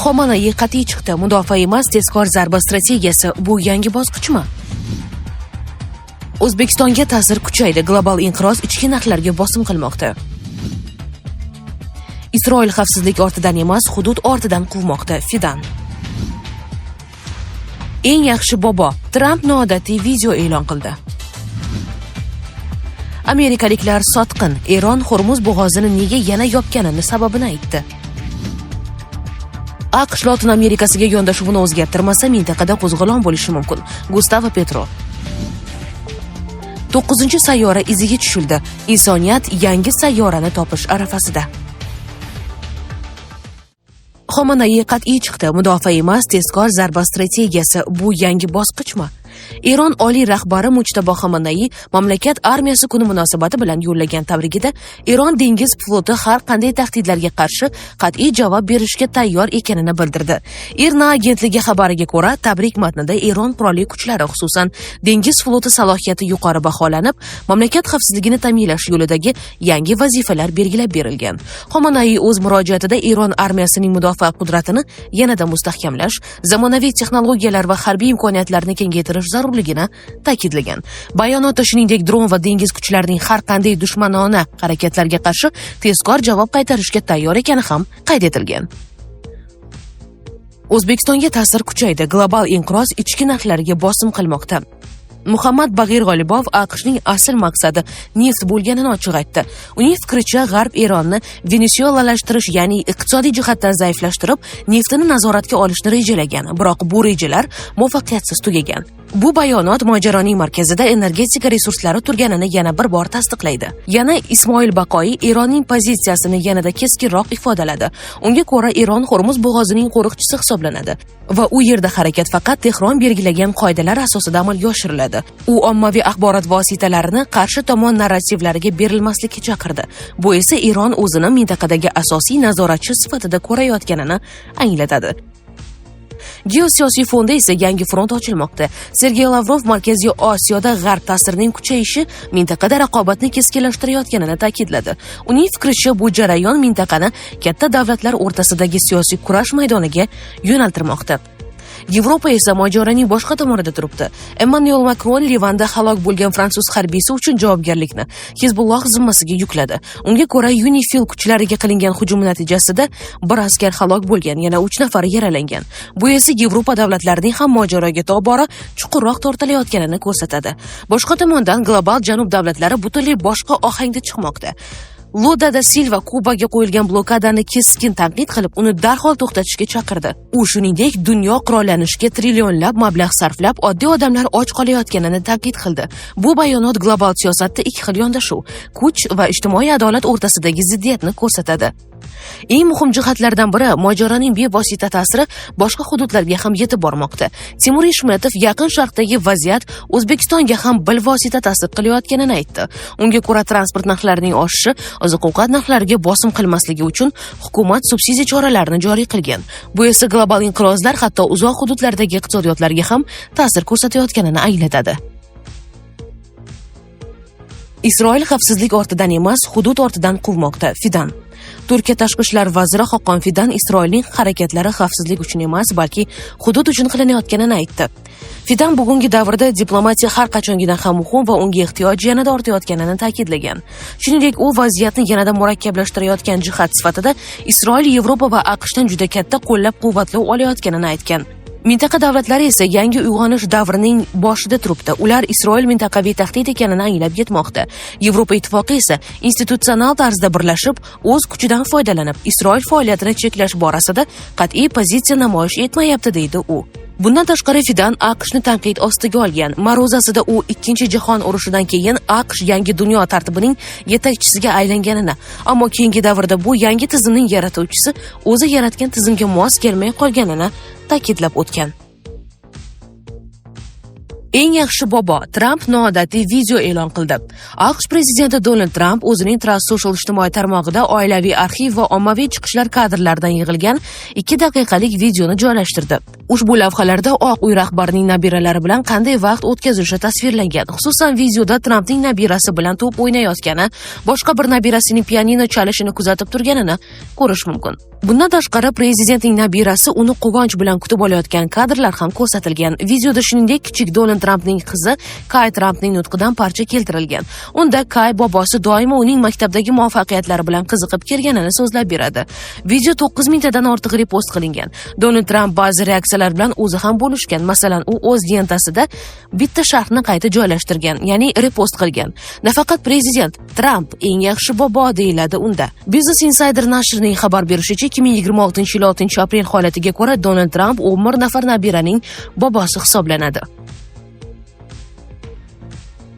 Xomeiniy qat'iy chiqdi. Mudofaa emas, tezkor zarba strategiyasi bu yangi bosqichmi? O'zbekistonga ta'sir kuchaydi. Global inqiroz ichki narxlarga bosim qilmoqda. Isroil xavfsizlik ortidan emas, hudud ortidan quvmoqda. Fidan. Eng yaxshi bobo. Tramp noodatiy video e'lon qildi. Amerikaliklar sotqin. Eron Hormuz bo'g'ozini nega yana yopganini sababini aytdi. AQSh Lotin Amerikasiga yondashuvini o'zgartirmasa, mintaqada qo'zg'olon bo'lishi mumkin. Gustavo Petro. 9-sayyora iziga tushildi. Insoniyat yangi sayyorani topish arafasida. Xomeiniy qat'iy chiqdi. Mudofaa emas, tezkor zarba strategiyasi bu yangi bosqichmi? Eron oliy rahbari Mujtabo Xomeiniy mamlakat armiyasi kuni munosabati bilan yo'llagan tabrigida Eron dengiz floti har qanday tahdidlarga qarshi qat'iy javob berishga tayyor ekanini bildirdi. IRNA agentligi xabariga ko'ra, tabrik matnida Eron qurolli kuchlari, xususan dengiz floti salohiyati yuqori baholanib, mamlakat xavfsizligini ta'minlash yo'lidagi yangi vazifalar belgilab berilgan. Xomeiniy o'z murojaatida Eron armiyasining mudofaa qudratini yanada mustahkamlash, zamonaviy texnologiyalar va harbiy imkoniyatlarni kengaytirish zarurligini ta'kidlagan. Bayonotda shuningdek dron va dengiz kuchlarining har qanday dushmanona harakatlarga qarshi tezkor javob qaytarishga tayyor ekani ham qayd etilgan. O'zbekistonga ta'sir kuchaydi. Global inqiroz ichki narxlarga bosim qilmoqda. Muhammad Bag'ir G'olibov AQShning asl maqsadi neft bo'lganini ochiq aytdi. Uning fikricha, G'arb Eronni venesuelalashtirish, ya'ni iqtisodiy jihatdan zaiflashtirib, neftini nazoratga olishni rejalagan, biroq bu rejalar muvaffaqiyatsiz tugagan. Bu bayonot mojaroning markazida energetika resurslari turganini yana bir bor tasdiqlaydi. Yana Ismoil Baqoiy Eronning pozitsiyasini yanada keskinroq ifodaladi. Unga ko'ra, Eron Hormuz bo'g'ozining qo'riqchisi hisoblanadi va u yerda harakat faqat Tehron belgilagan qoidalar asosida amalga oshiriladi. U ommaviy axborot vositalarini qarshi tomon narrativlariga berilmaslikka chaqirdi. Bu esa Eron o'zini mintaqadagi asosiy nazoratchi sifatida ko'rayotganini anglatadi. Geosiyosiy fonda esa yangi front ochilmoqda. Sergey Lavrov Markaziy Osiyoda G'arb ta'sirining kuchayishi mintaqada raqobatni keskinlashtirayotganini ta'kidladi. Uning fikricha, bu jarayon mintaqani katta davlatlar o'rtasidagi siyosiy kurash maydoniga yo'naltirmoqda. Yevropa esa mojaroning boshqa tomonida turibdi. Emmanuel Macron Livanda halok bo'lgan fransuz harbiysi uchun javobgarlikni Hizbulloh zimmasiga yukladi. Unga ko'ra, UNIFIL kuchlariga qilingan hujum natijasida bir askar halok bo'lgan, yana 3 nafari yaralangan. Bu esa Yevropa davlatlarining ham mojaroga tobora chuqurroq tortilayotganini ko'rsatadi. Boshqa tomondan global janub davlatlari butunlay boshqa ohangda chiqmoqda. Lula da Silva Kubaga qo'yilgan blokadani keskin tanqid qilib, uni darhol to'xtatishga chaqirdi. U shuningdek, dunyo qurollanishga trillionlab mablag' sarflab, oddiy odamlar och qolayotganini ta'kid qildi. Bu bayonot global siyosatda ikki xil yondashuv, kuch va ijtimoiy adolat o'rtasidagi ziddiyatni ko'rsatadi. Eng muhim jihatlardan biri mojaroning bevosita ta'siri boshqa hududlarga ham yetib bormoqda. Timur Ishmetov yaqin sharqdagi vaziyat O'zbekistonga ham bilvosita ta'sir qilayotganini aytdi. Unga ko'ra, transport narxlarining oshishi oziq-ovqat narxlariga bosim qilmasligi uchun hukumat subsidiya choralarini joriy qilgan. Bu esa global inqirozlar hatto uzoq hududlardagi iqtisodiyotlarga ham ta'sir ko'rsatayotganini anglatadi. Isroil xavfsizlik ortidan emas, hudud ortidan quvmoqda. Fidan. Turkiya tashqi ishlar vaziri Xoqon Fidan Isroilning harakatlari xavfsizlik uchun emas, balki hudud uchun qilinayotganini aytdi. Fidan bugungi davrda diplomatiya har qachongidan ham muhim va unga ehtiyoj yanada ortayotganini ta'kidlagan. Shuningdek, u vaziyatni yanada murakkablashtirayotgan jihat sifatida Isroil Yevropa va AQShdan juda katta qo'llab-quvvatlov olayotganini aytgan. Mintaqa davlatlari esa yangi uyg'onish davrining boshida turibdi. Ular Isroil mintaqaviy tahdid ekanini anglab yetmoqda. Yevropa ittifoqi esa institutsional tarzda birlashib, o'z kuchidan foydalanib, Isroil faoliyatini cheklash borasida qat'iy pozitsiya namoyish etmayapti, deydi u. Bundan tashqari Fidan AQShni tanqid ostiga olgan. Ma'ruzasida u Ikkinchi jahon urushidan keyin AQSh yangi dunyo tartibining yetakchisiga aylanganini, ammo keyingi davrda bu yangi tizimning yaratuvchisi o'zi yaratgan tizimga mos kelmay qolganini ta'kidlab o'tgan. Eng yaxshi bobo, Tramp noodatiy video e'lon qildi. AQSh prezidenti Donald Tramp o'zining Truth Social ijtimoiy tarmog'ida oilaviy arxiv va ommaviy chiqishlar kadrlaridan yig'ilgan 2 daqiqalik videoni joylashtirdi. Ushbu lavhalarda Oq uy rahbarining nabiralari bilan qanday vaqt o'tkazishi tasvirlangan. Xususan, videoda Trampning nabirasi bilan to'p o'ynayotgani, boshqa bir nabirasining pianino chalishini kuzatib turganini ko'rish mumkin. Bundan tashqari, prezidentning nabirasi uni quvonch bilan kutib olayotgan kadrlar ham ko'rsatilgan. Videoda shuningdek kichik Donald Trampning qizi Kay Trampning nutqidan parcha keltirilgan. Unda Kay bobosi doimo uning maktabdagi muvaffaqiyatlari bilan qiziqib kelganini so'zlab beradi. Video 9000 tadan ortiq repost qilingan. Donald Tramp ba'zi reaksiyalar bilan o'zi ham bo'lishgan. Masalan, u o'z lentasida bitta sharhni qayta joylashtirgan, ya'ni repost qilgan. Nafaqat prezident, Tramp eng yaxshi bobo deyiladi unda. Business Insider nashrining xabar berishicha, 2026 yil 6 aprel holatiga ko'ra Donald Tramp 11 nafar nabiraning bobosi hisoblanadi.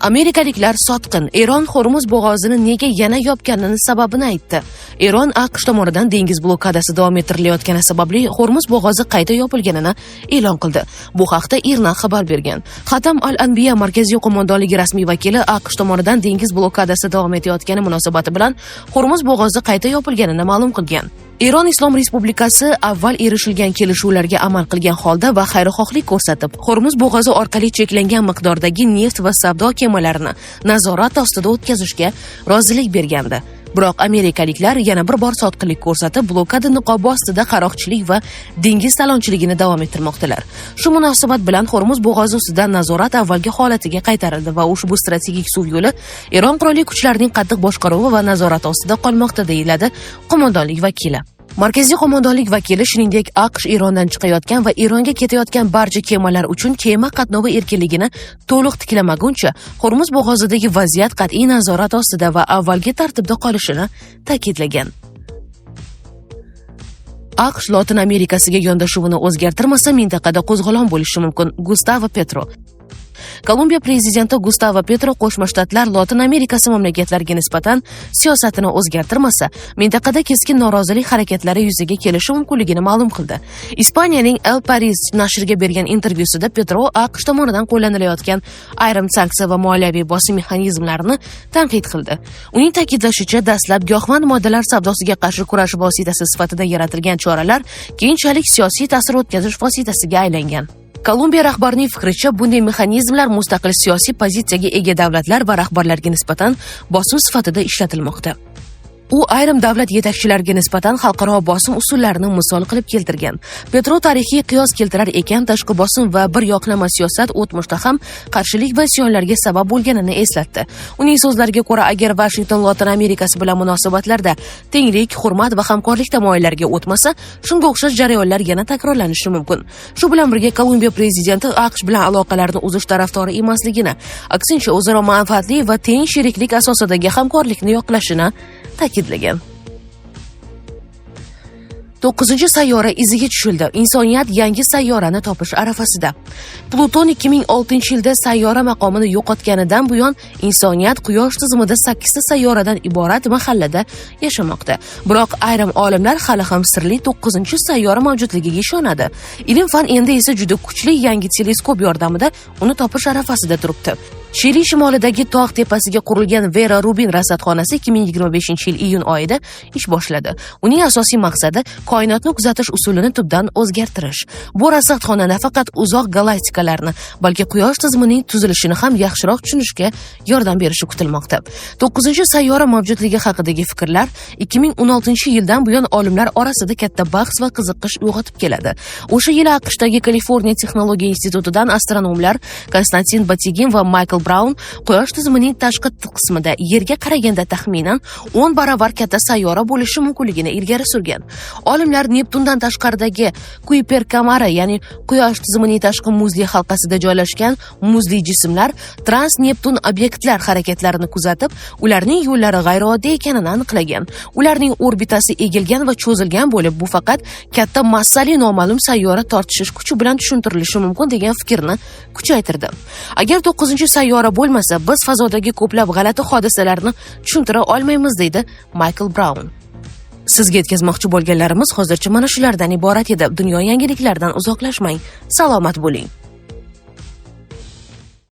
Amerikaliklar sotqin. Eron Hormuz bo'g'ozini nega yana yopganini sababini aytdi. Eron AQSh tomonidan dengiz blokadasi davom ettirilayotgani sababli Hormuz bo'g'ozi qayta yopilganini e'lon qildi. Bu haqda IRNA xabar bergan. Xatam al-Anbiya markaziy qo'mondonligi rasmiy vakili AQSh tomonidan dengiz blokadasi davom etayotgani munosabati bilan Hormuz bo'g'ozi qayta yopilganini ma'lum qilgan. Eron Islom Respublikasi avval erishilgan kelishuvlarga amal qilgan holda va xayrixohlik ko'rsatib, Hormuz bo'g'ozi orqali cheklangan miqdordagi neft va savdo kemalarini nazorat ostida o'tkazishga rozilik bergandi. Biroq amerikaliklar yana bir bor sotqinlik ko'rsatib, blokada niqobi ostida qaroqchilik va dengiz talonchiligini davom ettirmoqdalar. Shu munosabat bilan Hormuz bo'g'ozi ustidan nazorat avvalgi holatiga qaytarildi va ushbu strategik suv yo'li Eron qurolli kuchlarining qattiq boshqaruvi va nazorati ostida qolmoqda, deyiladi qo'mondonlik vakili. Markaziy qo'mondonlik vakili shuningdek AQSh Erondan chiqayotgan va Eronga ketayotgan barcha kemalar uchun kema qatnovi erkinligini to'liq tiklamaguncha Hormuz bo'g'ozidagi vaziyat qat'iy nazorat ostida va avvalgi tartibda qolishini ta'kidlagan. AQSh Lotin Amerikasiga yondashuvini o'zgartirmasa, mintaqada qo'zg'olon bo'lishi mumkin. Gustavo Petro. Kolumbiya prezidenti Gustavo Petro Qo'shma Shtatlar Lotin Amerikasi mamlakatlariga nisbatan siyosatini o'zgartirmasa, mintaqada keskin norozilik harakatlari yuzaga kelishi mumkinligini ma'lum qildi. Ispaniyaning El País nashriga bergan intervyusida Petro AQSh tomonidan qo'llanilayotgan ayrim sanksiya va moliyaviy bosim mexanizmlarini tanqid qildi. Uning ta'kidlashicha, dastlab giyohvand moddalar savdosiga qarshi kurash vositasi sifatida yaratilgan choralar keyinchalik siyosiy ta'sir o'tkazish vositasiga aylangan. Kolumbiya rahbarining fikricha, bunday mexanizmlar mustaqil siyosiy pozitsiyaga ega davlatlar va rahbarlarga nisbatan bosim sifatida ishlatilmoqda. U ayrim davlat yetakchilariga nisbatan xalqaro bosim usullarini misol qilib keltirgan. Petro tarixiy qiyos keltirar ekan, tashqi bosim va bir yoqlama siyosat o'tmishda ham qarshilik va isyonlarga sabab bo'lganini eslatdi. Uning so'zlariga ko'ra, agar Washington Lotin Amerikasi bilan munosabatlarda tenglik, hurmat va hamkorlik tamoyillariga o'tmasa, shunga o'xshash jarayonlar yana takrorlanishi mumkin. Shu bilan birga Kolumbiya prezidenti AQSh bilan aloqalarni uzish tarafdori emasligini, aksincha o'zaro manfaatli va teng sheriklik asosidagi hamkorlikni yoqlashini ta'kidlagan. 9-sayyora iziga tushildi. Insoniyat yangi sayyorani topish arafasida. Pluton 2006-yilda sayyora maqomini yo'qotganidan buyon insoniyat Quyosh tizimida 8 ta sayyoradan iborat mahallada yashamoqda. Biroq ayrim olimlar hali ham sirli 9-sayyora mavjudligiga ishonadi. Ilm-fan endi esa juda kuchli yangi teleskop yordamida uni topish arafasida turibdi. Chili shimolidagi tog' tepasiga qurilgan Vera Rubin rasadxonasi 2025-yil iyun oyida ish boshladi. Uning asosiy maqsadi koinotni kuzatish usulini tubdan o'zgartirish. Bu rasadxona nafaqat uzoq galaktikalarni, balki Quyosh tizimining tuzilishini ham yaxshiroq tushunishga yordam berishi kutilmoqda. 9-sayyora mavjudligi haqidagi fikrlar 2016-yildan buyon olimlar orasida katta bahs va qiziqish uyg'otib keladi. O'sha yili AQShdagi Kaliforniya texnologiya institutidan astronomlar Konstantin Batygin va Michael Brown Quyosh tizimining tashqi qismida Yerga qaraganda taxminan 10 baravar katta sayyora bo'lishi mumkinligini ilgari surgan. Olimlar Neptundan tashqaridagi Kuiper kamari, ya'ni Quyosh tizimining tashqi muzli halqasida joylashgan muzli jismlar, trans-Neptun obyektlar harakatlarini kuzatib, ularning yo'llari g'ayrioddiy ekanini aniqlagan. Ularning orbitasi egilgan va cho'zilgan bo'lib, bu faqat katta massali noma'lum sayyora tortishish kuchi bilan tushuntirilishi mumkin degan fikrni kuchaytirdi. Agar 9-sayyora bo'lmasa, biz fazodagi ko'plab g'alati hodisalarni tushuntira olmaymiz, deydi Michael Brown. Sizga yetkazmoqchi bo'lganlarimiz hozircha mana shulardan iborat edi. Dunyo yangiliklaridan uzoqlashmang. Salomat bo'ling.